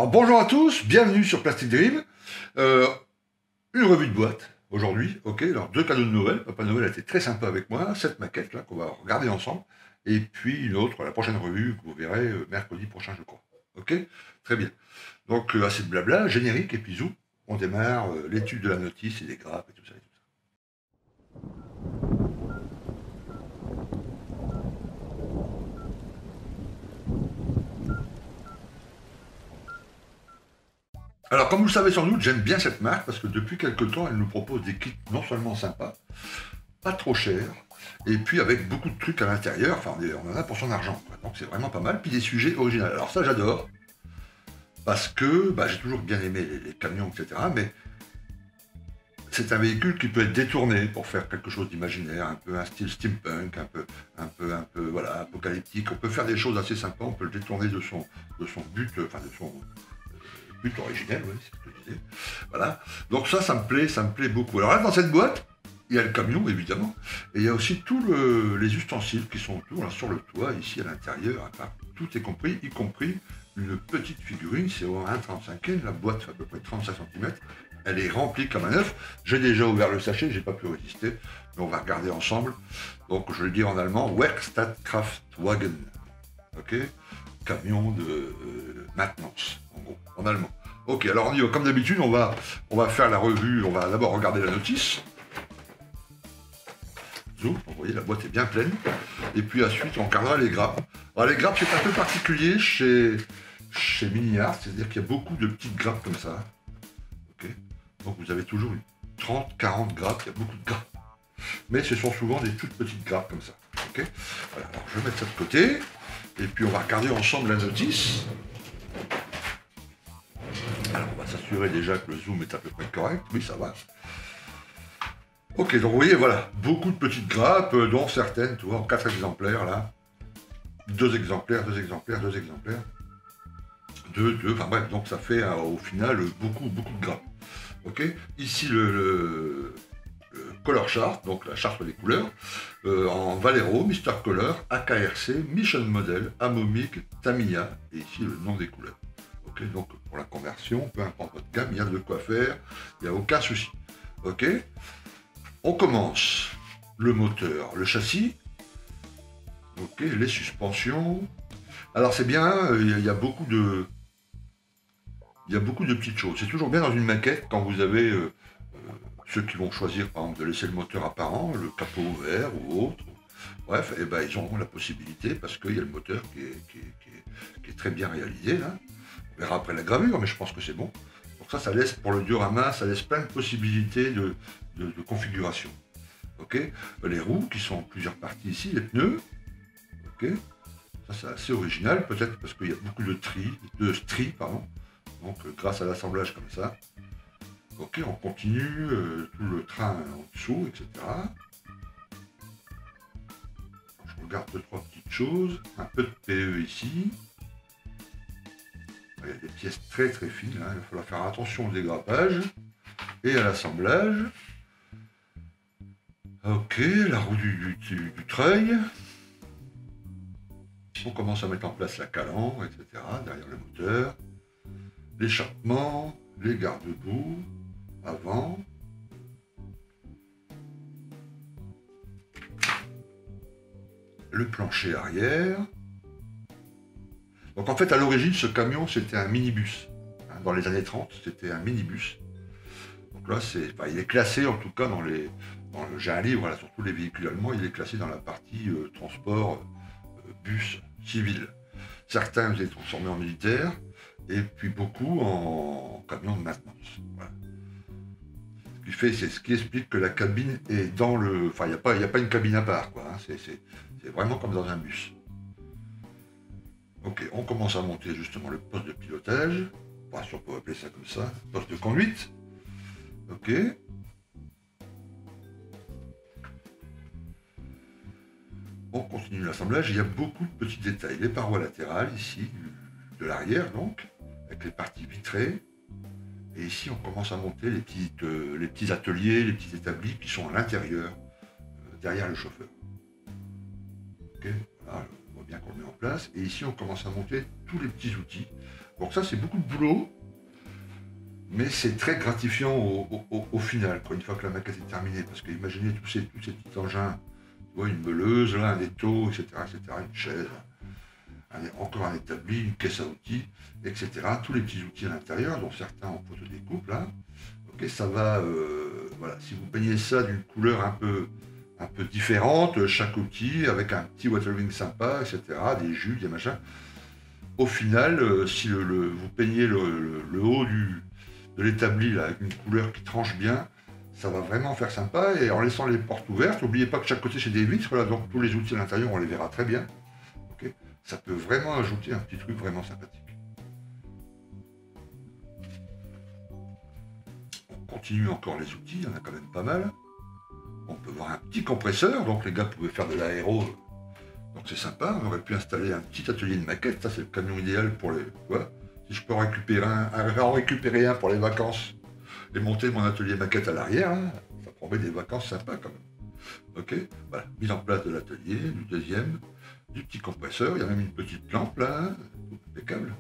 Alors bonjour à tous, bienvenue sur Plastic Dream. Une revue de boîte aujourd'hui, ok. Alors deux cadeaux de Noël. Papa Noël a été très sympa avec moi. Cette maquette là qu'on va regarder ensemble. Et puis une autre, la prochaine revue que vous verrez mercredi prochain, je crois. Ok, très bien. Donc assez de blabla, générique et puis zou. On démarre l'étude de la notice et des grappes et tout ça. Alors, comme vous le savez sans doute, j'aime bien cette marque parce que depuis quelques temps, elle nous propose des kits non seulement sympas, pas trop chers, et puis avec beaucoup de trucs à l'intérieur, enfin, on en a pour son argent, quoi. Donc c'est vraiment pas mal, puis des sujets originaux. Alors ça, j'adore, parce que j'ai toujours bien aimé les camions, etc., mais c'est un véhicule qui peut être détourné pour faire quelque chose d'imaginaire, un peu un style steampunk, voilà, apocalyptique. On peut faire des choses assez sympas, on peut le détourner de son but, enfin de son but originel, oui, c'est ce que je disais. Voilà. Donc ça me plaît beaucoup. Alors là, dans cette boîte, il y a le camion, évidemment, et il y a aussi tous les ustensiles qui sont autour, là, sur le toit, ici à l'intérieur, enfin, tout est compris, y compris une petite figurine, c'est au 1,35, la boîte fait à peu près 35 cm, elle est remplie comme un œuf. J'ai déjà ouvert le sachet, j'ai pas pu résister, mais on va regarder ensemble. Donc je le dis en allemand, Werkstattkraftwagen, ok, camion de maintenance, en gros, en allemand. Ok, alors on y va. Comme d'habitude, on va faire la revue, on va d'abord regarder la notice. Vous voyez, la boîte est bien pleine. Et puis ensuite, on regardera les grappes. Alors les grappes, c'est un peu particulier chez Mini Art, c'est-à-dire qu'il y a beaucoup de petites grappes comme ça. Ok. Donc vous avez toujours 30, 40 grappes, il y a beaucoup de grappes. Mais ce sont souvent des toutes petites grappes comme ça. Ok. Voilà, alors je vais mettre ça de côté. Et puis on va regarder ensemble la notice. Alors on va s'assurer déjà que le zoom est à peu près correct. Oui, ça va. Ok, donc vous voyez, voilà, beaucoup de petites grappes, dont certaines, tu vois, en 4 exemplaires, là. 2 exemplaires, 2 exemplaires, 2 exemplaires. 2, enfin bref, donc ça fait au final beaucoup de grappes. Ok, ici le color chart, donc la charte des couleurs, en Valero, Mister Color, AKRC, Mission Model, Amomic, Tamiya, et ici le nom des couleurs. Ok, donc pour la conversion, peu importe votre gamme, il y a de quoi faire, il n'y a aucun souci. Ok. On commence. Le moteur, le châssis. Ok, les suspensions. Alors c'est bien, il y a beaucoup de petites choses. C'est toujours bien dans une maquette quand vous avez ceux qui vont choisir par exemple de laisser le moteur apparent, le capot ouvert ou autre. Bref, et ben, ils auront la possibilité parce qu'il y a le moteur qui est très bien réalisé là. On verra après la gravure, mais je pense que c'est bon. Donc ça laisse pour le diorama, ça laisse plein de possibilités de configuration. Ok, les roues qui sont en plusieurs parties ici, les pneus, ok, ça c'est assez original, peut-être parce qu'il y a beaucoup de stries, pardon, donc grâce à l'assemblage comme ça. Ok, on continue, tout le train en dessous, etc. Je regarde 2-3 petites choses, un peu de PE ici. Il y a des pièces très fines, hein. Il va falloir faire attention au dégrappage et à l'assemblage. Ok, la roue du treuil. On commence à mettre en place la calandre, etc. derrière le moteur. L'échappement, les garde-boue, avant. Le plancher arrière. Donc en fait, à l'origine, ce camion, c'était un minibus. Dans les années 30, c'était un minibus. Donc là, il est classé, en tout cas, j'ai un livre là, sur tous les véhicules allemands, il est classé dans la partie transport bus civil. Certains étaient transformés en militaires, et puis beaucoup en camions de maintenance. Voilà. C'est ce qui explique que la cabine est dans le... Enfin, il n'y a pas une cabine à part, quoi. Hein. C'est vraiment comme dans un bus. Ok, on commence à monter justement le poste de pilotage. Enfin, si on peut appeler ça comme ça, poste de conduite. Ok. On continue l'assemblage. Il y a beaucoup de petits détails. Les parois latérales, ici, de l'arrière, donc, avec les parties vitrées. Et ici, on commence à monter les petits ateliers, les petits établis qui sont à l'intérieur, derrière le chauffeur. Ok, voilà, on voit bien qu'on le met en place. Et ici, on commence à monter tous les petits outils. Donc ça, c'est beaucoup de boulot, mais c'est très gratifiant au final, quoi, une fois que la maquette est terminée. Parce que imaginez tous ces petits engins, tu vois, une meuleuse, là, un étau, etc., une chaise, encore un établi, une caisse à outils, etc. Tous les petits outils à l'intérieur, dont certains en photo découpe, là. Ok, ça va, voilà, si vous peignez ça d'une couleur un peu différente, chaque outil, avec un petit watering sympa, etc., des jus, des machins. Au final, si vous peignez le haut de l'établi avec une couleur qui tranche bien, ça va vraiment faire sympa. Et en laissant les portes ouvertes, n'oubliez pas que chaque côté c'est des vitres, là, donc tous les outils à l'intérieur, on les verra très bien. Okay, ça peut vraiment ajouter un petit truc vraiment sympathique. On continue encore les outils, il y en a quand même pas mal. On peut voir un petit compresseur, donc les gars pouvaient faire de l'aéro. Donc c'est sympa, on aurait pu installer un petit atelier de maquette, ça c'est le camion idéal pour les... Voilà. Si je peux en récupérer un pour les vacances et monter mon atelier maquette à l'arrière, hein, ça promet des vacances sympas quand même. Ok, voilà, mise en place de l'atelier, du deuxième, du petit compresseur, il y a même une petite lampe là, hein, impeccable,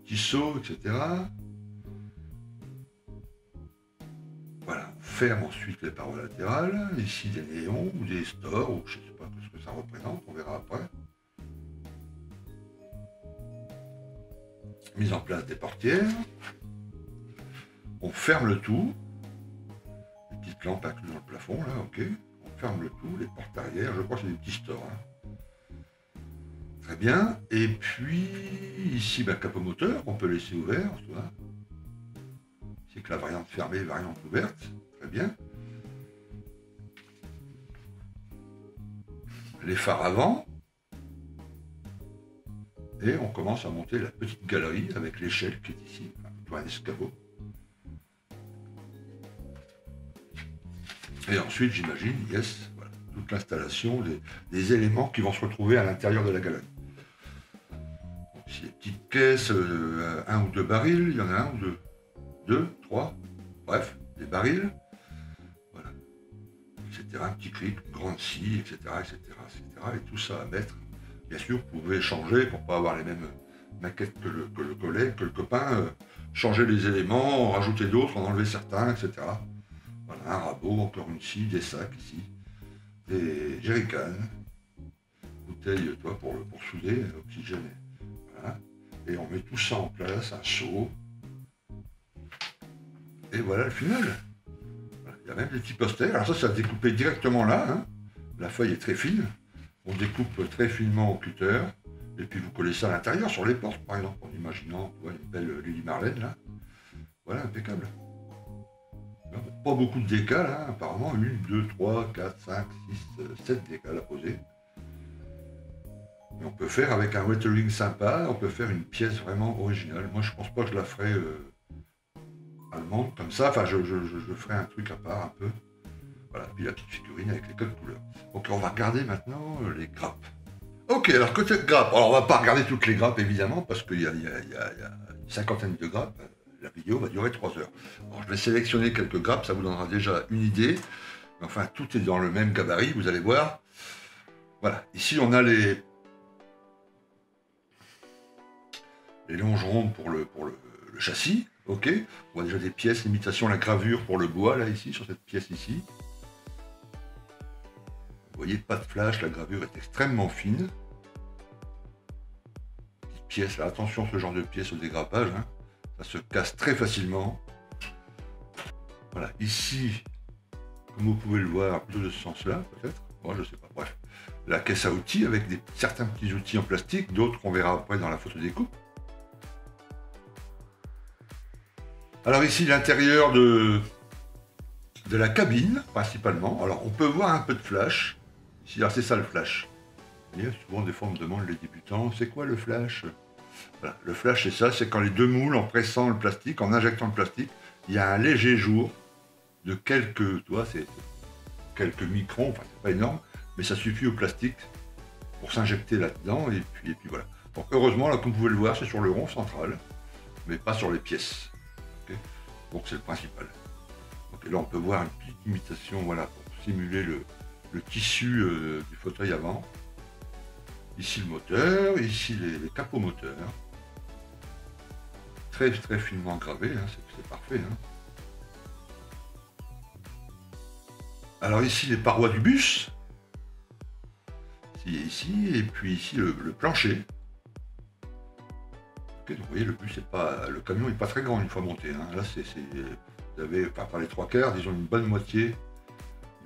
petit seau, etc. Voilà, on ferme ensuite les parois latérales, ici des néons ou des stores, ou je ne sais pas ce que ça représente, on verra après. Mise en place des portières. On ferme le tout. Une petite lampe inclue dans le plafond, là, ok. On ferme le tout, les portes arrière, je crois que c'est des petits stores. Hein. Très bien. Et puis, ici, le capot moteur, on peut laisser ouvert, tu vois. C'est que la variante fermée, variante ouverte. Très bien. Les phares avant. Et on commence à monter la petite galerie avec l'échelle qui est ici, un escabeau. Et ensuite, j'imagine, yes, voilà, toute l'installation des éléments qui vont se retrouver à l'intérieur de la galerie. Donc, ici, les petites caisses, un ou deux barils, il y en a un ou deux, deux, trois, bref, des barils, voilà, etc. Un petit cric, une grande scie, etc., etc., etc. Et tout ça à mettre. Bien sûr, vous pouvez changer pour ne pas avoir les mêmes maquettes que le collègue, que le copain, changer les éléments, en rajouter d'autres, en enlever certains, etc. Voilà, un rabot, encore une scie, des sacs ici, des jerrycans, bouteilles, toi, pour souder, oxygène. Voilà. Et on met tout ça en place, un seau. Et voilà le final. Voilà. Il y a même des petits posters. Alors ça a découpé directement là. Hein. La feuille est très fine. On découpe très finement au cutter, et puis vous collez ça à l'intérieur, sur les portes, par exemple, en imaginant une belle Lily Marlène, là. Voilà, impeccable. Pas beaucoup de décals, hein, apparemment, 1, 2, 3, 4, 5, 6, 7 décals à poser. Et on peut faire avec un wettering sympa, on peut faire une pièce vraiment originale. Moi, je pense pas que je la ferai allemande, comme ça, enfin, je ferai un truc à part, un peu. Voilà, puis la petite figurine avec les codes couleurs. Donc on va regarder maintenant les grappes. Ok, alors côté grappes, alors on va pas regarder toutes les grappes évidemment, parce qu'il y a une cinquantaine de grappes, la vidéo va durer 3 heures. Alors je vais sélectionner quelques grappes, ça vous donnera déjà une idée. Mais enfin, tout est dans le même gabarit, vous allez voir. Voilà, ici on a les longerons pour le châssis, ok. On voit déjà des pièces, l'imitation, la gravure pour le bois, là, ici, sur cette pièce ici. Vous voyez, pas de flash, la gravure est extrêmement fine. Petite pièce, là, attention ce genre de pièce au dégrappage, hein. Ça se casse très facilement. Voilà, ici, comme vous pouvez le voir, plutôt de ce sens-là, peut-être. Moi, je sais pas, bref. La caisse à outils avec certains petits outils en plastique, d'autres qu'on verra après dans la photo découpe. Alors ici, l'intérieur de la cabine, principalement. Alors, on peut voir un peu de flash. C'est ça le flash. Vous voyez, souvent, des fois, on me demande, les débutants, c'est quoi le flash? Voilà. Le flash, c'est ça, c'est quand les deux moules, en pressant le plastique, en injectant le plastique, il y a un léger jour de quelques, tu vois, c'est quelques microns, enfin, c'est pas énorme, mais ça suffit au plastique pour s'injecter là-dedans, et puis voilà. Donc, heureusement, là, comme vous pouvez le voir, c'est sur le rond central, mais pas sur les pièces. Okay, donc, c'est le principal. Donc, là, on peut voir une petite imitation, voilà, pour simuler le tissu du fauteuil avant. Ici le moteur, ici les capots moteurs. très très finement gravé, hein, c'est parfait. Hein. Alors ici, les parois du bus. Ici, et puis ici, le plancher. Okay, donc vous voyez, le bus, le camion n'est pas très grand une fois monté. Hein. Là, vous avez, par les trois quarts, disons une bonne moitié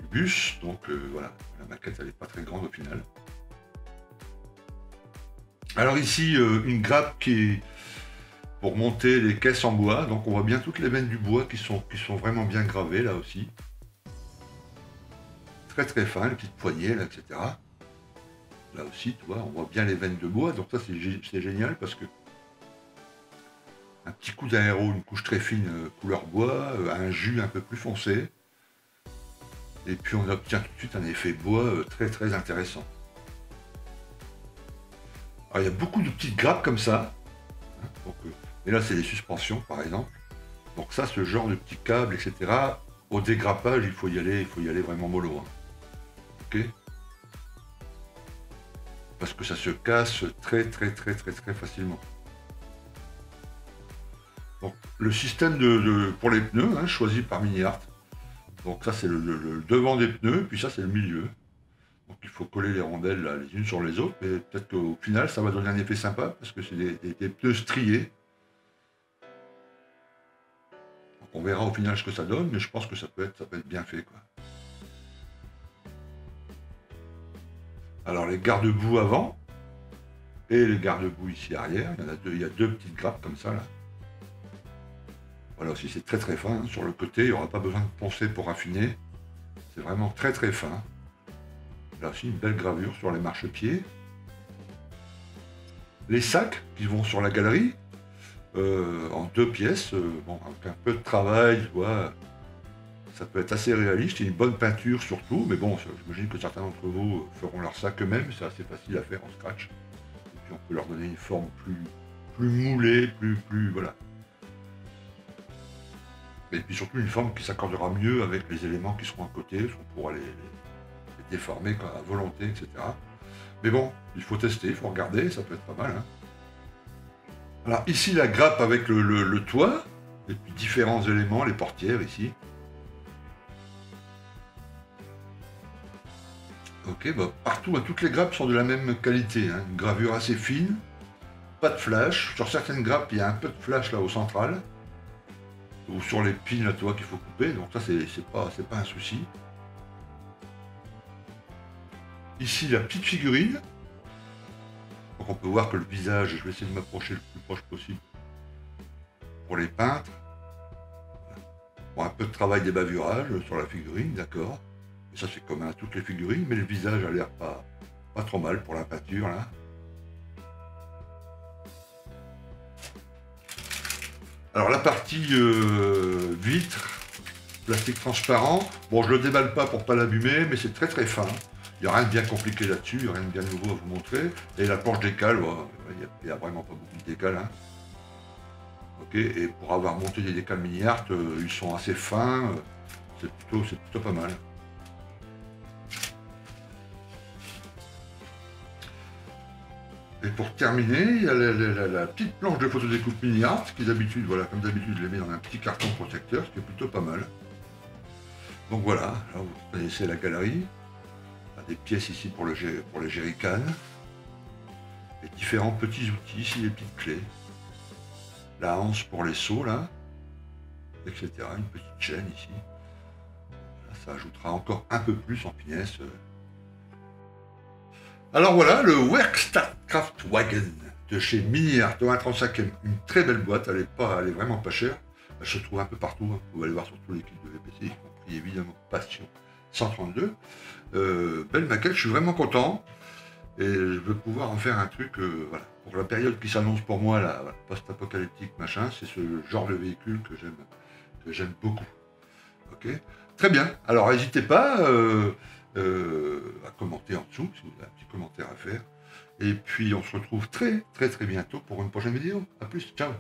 du bus. Donc voilà, la maquette, elle n'est pas très grande au final. Alors ici, une grappe qui est pour monter les caisses en bois. Donc on voit bien toutes les veines du bois qui sont vraiment bien gravées là aussi. Très très fin, les petites poignées, là, etc. Là aussi, tu vois, on voit bien les veines de bois. Donc ça, c'est génial parce que un petit coup d'aéro, une couche très fine couleur bois, un jus un peu plus foncé. Et puis on obtient tout de suite un effet bois très très intéressant. Alors il y a beaucoup de petites grappes comme ça. Hein, donc, et là c'est les suspensions par exemple. Donc ça, ce genre de petits câbles, etc. Au dégrappage, il faut y aller vraiment mollo. Hein. Ok ? Parce que ça se casse très très très très très facilement. Donc, le système pour les pneus, hein, choisi par Mini-Art. Donc ça c'est le devant des pneus, puis ça c'est le milieu. Donc il faut coller les rondelles là, les unes sur les autres, mais peut-être qu'au final ça va donner un effet sympa, parce que c'est des pneus striés. Donc on verra au final ce que ça donne, mais je pense que ça peut être bien fait, quoi. Alors les garde-boue avant, et les garde-boue ici arrière, il y a deux petites grappes comme ça là. Voilà aussi, c'est très très fin. Hein. Sur le côté, il n'y aura pas besoin de poncer pour affiner. C'est vraiment très très fin. Là aussi, une belle gravure sur les marchepieds. Les sacs qui vont sur la galerie, en deux pièces, bon, avec un peu de travail, tu vois, ça peut être assez réaliste. Et une bonne peinture surtout, mais bon, j'imagine que certains d'entre vous feront leur sac eux-mêmes. C'est assez facile à faire en scratch. Et puis on peut leur donner une forme plus moulée, plus voilà. Et puis surtout une forme qui s'accordera mieux avec les éléments qui seront à côté, on pourra les déformer à volonté, etc. Mais bon, il faut tester, il faut regarder, ça peut être pas mal. Hein. Alors ici la grappe avec le toit, et puis différents éléments, les portières ici. Ok, bah, partout, hein, toutes les grappes sont de la même qualité, hein, une gravure assez fine, pas de flash. Sur certaines grappes, il y a un peu de flash là au central. Ou sur les pins là, tu vois, qu'il faut couper, donc ça c'est pas un souci. Ici la petite figurine. Donc on peut voir que le visage, je vais essayer de m'approcher le plus proche possible pour les peintres. Bon, un peu de travail d'ébavurage sur la figurine, d'accord. Et ça c'est commun à toutes les figurines, mais le visage a l'air pas trop mal pour la peinture là. Alors la partie vitre, plastique transparent, bon je le déballe pas pour pas l'abîmer, mais c'est très très fin. Il n'y a rien de bien compliqué là-dessus, il n'y a rien de bien nouveau à vous montrer. Et la planche d'écale, il n'y a vraiment pas beaucoup de décales. Hein. Ok, et pour avoir monté des décales Mini-Art, ils sont assez fins, c'est plutôt pas mal. Et pour terminer, il y a la petite planche de photodécoupe Mini-Art, qui d'habitude, voilà, comme d'habitude, je les mets dans un petit carton protecteur, ce qui est plutôt pas mal. Donc voilà, là vous connaissez la galerie. Il y a des pièces ici pour les jerrycans. Et différents petits outils, ici les petites clés. La hanse pour les seaux, là, etc. Une petite chaîne ici. Là, ça ajoutera encore un peu plus en finesse. Alors voilà, le Werkstattkraft Wagen de chez Mini-Art 135, une très belle boîte, elle est vraiment pas chère. Elle se trouve un peu partout, hein. Vous pouvez aller voir sur tous les kits de VPC, y compris évidemment Passion 132. Belle maquette, je suis vraiment content. Et je veux pouvoir en faire un truc, voilà, pour la période qui s'annonce pour moi, là, voilà, post-apocalyptique, machin, c'est ce genre de véhicule que j'aime beaucoup. Ok, très bien. Alors n'hésitez pas à commenter en dessous, si vous avez un petit commentaire à faire. Et puis on se retrouve très très très bientôt pour une prochaine vidéo. A plus, ciao.